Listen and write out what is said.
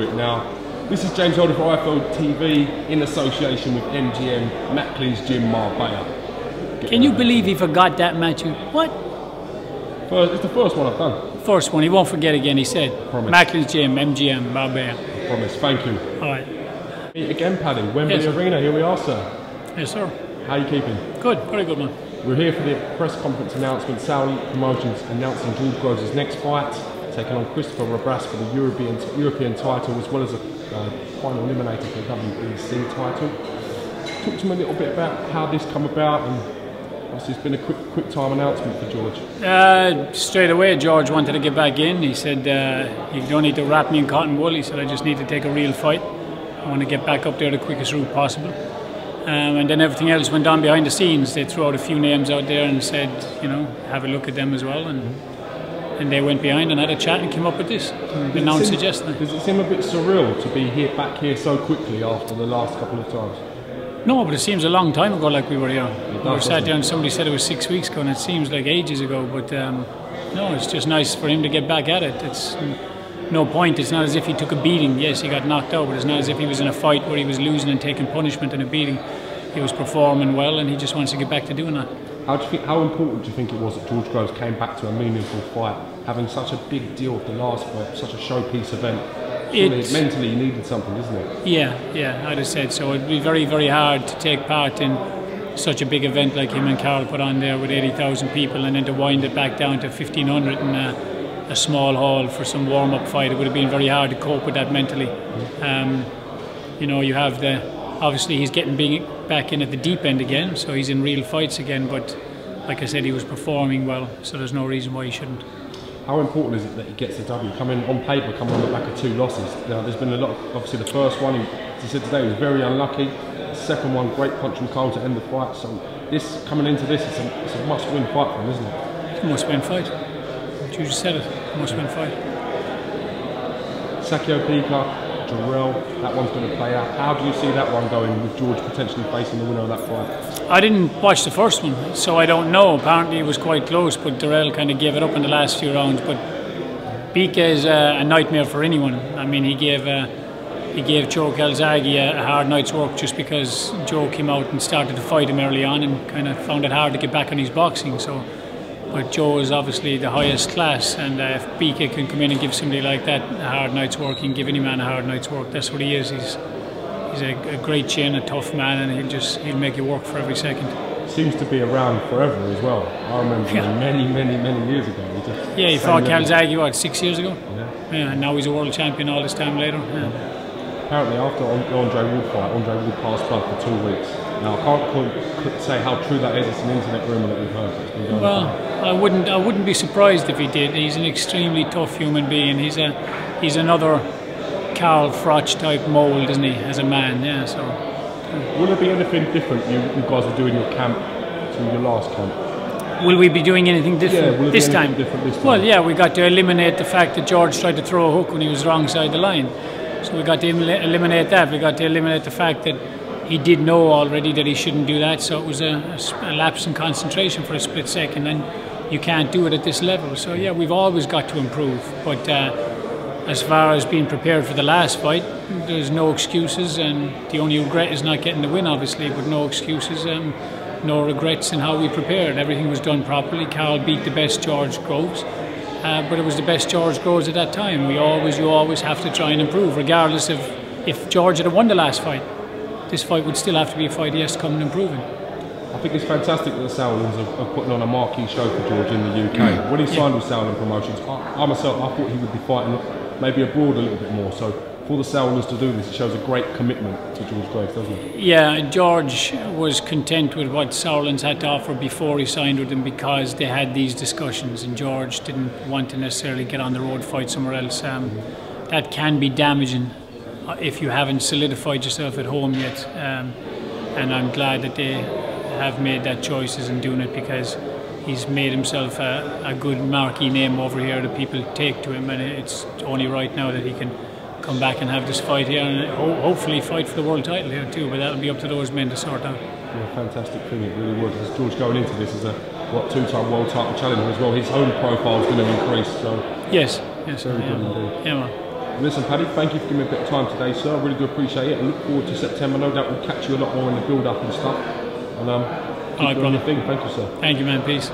Now, this is James Holder for iFL TV in association with MGM, Macklin's Gym, Marbella. Can you believe he forgot that, Matthew? What? It's the first one I've done. First one, he won't forget again, he said. Promise. Macklin's Gym, MGM, Marbella. I promise, thank you. Alright. Meet again, Paddy, Wembley Yes. Arena, here we are, sir. Yes, sir. How are you keeping? Good, very good, man. We're here for the press conference announcement. Saudi Promotions announcing George Groves' next fight, taking on Christopher Rabras for the European title, as well as a final eliminator for the WBC title. Talk to me a little bit about how this come about, and obviously it's been a quick time announcement for George. Straight away, George wanted to get back in. He said, you don't need to wrap me in cotton wool. He said, I just need to take a real fight. I want to get back up there the quickest route possible. And then everything else went on behind the scenes. They threw out a few names out there and said, you know, have a look at them as well. And they went behind and had a chat and came up with this. Announced it yesterday. Does it seem a bit surreal to be back here so quickly after the last couple of times? No, but it seems a long time ago like we were here. We were sat doesn't there and somebody said it was 6 weeks ago, and it seems like ages ago. But no, it's just nice for him to get back at it. It's no point. It's not as if he took a beating. Yes, he got knocked out, but it's not as if he was in a fight where he was losing and taking punishment and a beating. He was performing well, and he just wants to get back to doing that. How important do you think it was that George Groves came back to a meaningful fight, having such a big deal at the last fight, such a showpiece event? Mentally, you needed something, isn't it? Yeah, I'd have said so. It'd be very, very hard to take part in such a big event like him and Carl put on there with 80,000 people, and then to wind it back down to 1,500 in a small hall for some warm-up fight. It would have been very hard to cope with that mentally. You know, you have obviously he's getting back in at the deep end again, so he's in real fights again, but like I said, he was performing well, so there's no reason why he shouldn't. How important is it that he gets the W? Coming on paper, coming on the back of 2 losses. Now, there's been a lot, obviously the first one, as he said today, he was very unlucky. The second one, great punch from Carl to end the fight. So this, coming into this, it's a must-win fight for him, isn't it? It's a must-win fight. You just said it, must-win fight. Sakio Pika, Jarrell, that one's going to play out. How do you see that one going with George potentially facing the winner of that fight? I didn't watch the first one, so I don't know. Apparently it was quite close, but Darrell kind of gave it up in the last few rounds. But Pika is a nightmare for anyone. I mean, he gave Joe Calzaghe a hard night's work just because Joe came out and started to fight him early on and kind of found it hard to get back on his boxing. But Joe is obviously the highest class, and if Pika can come in and give somebody like that a hard night's work, he can give any man a hard night's work. That's what he is. He's a great chin, a tough man, and he'll make you work for every second. Seems to be around forever as well. I remember many years ago. He fought Calzaghe, what, 6 years ago? Yeah, and now he's a world champion all this time later. Yeah. Apparently after the Andre Ward fight, Andre Ward passed blood for 2 weeks. Now I can't say how true that is. It's an internet rumour that we've heard. It's been going on. I wouldn't be surprised if he did. He's an extremely tough human being. He's another Carl Froch type mould, isn't he, as a man? Yeah. So. Will there be anything different you guys are doing your camp to your last camp? Will we be doing anything different this time? Well, yeah, we got to eliminate the fact that George tried to throw a hook when he was wrong side the line. So we got to eliminate that. We got to eliminate the fact that he did know already that he shouldn't do that. So it was a lapse in concentration for a split second, and you can't do it at this level. So yeah, we've always got to improve. But as far as being prepared for the last fight, there's no excuses, and the only regret is not getting the win, obviously, but no excuses and no regrets in how we prepared. Everything was done properly. Carl beat the best George Groves, but it was the best George Groves at that time. You always have to try and improve, regardless of if George had won the last fight. This fight would still have to be a fight he has to come and improve in. I think it's fantastic that the Sauerlands are putting on a marquee show for George in the UK. When he signed with Sauerland Promotions, I myself thought he would be fighting maybe abroad a little bit more. So for the Sauerlands to do this, it shows a great commitment to George Groves, doesn't it? Yeah, George was content with what Sauerlands had to offer before he signed with them, because they had these discussions, and George didn't want to necessarily get on the road, fight somewhere else. That can be damaging if you haven't solidified yourself at home yet. And I'm glad that they have made that choices in doing it, because he's made himself a good marquee name over here that people take to him, and it's only right now that he can come back and have this fight here, and hopefully fight for the world title here too, but that'll be up to those men to sort out. Yeah, fantastic thing, it really would. As George going into this as a 2-time world title challenger as well, his own profile is going to increase. So yes, very good indeed. Yeah, man. Listen, Paddy, thank you for giving me a bit of time today, sir. I really do appreciate it. I look forward to September. No doubt we'll catch you a lot more in the build-up and stuff. And all right, brother. Thank you, sir. Thank you, man. Peace.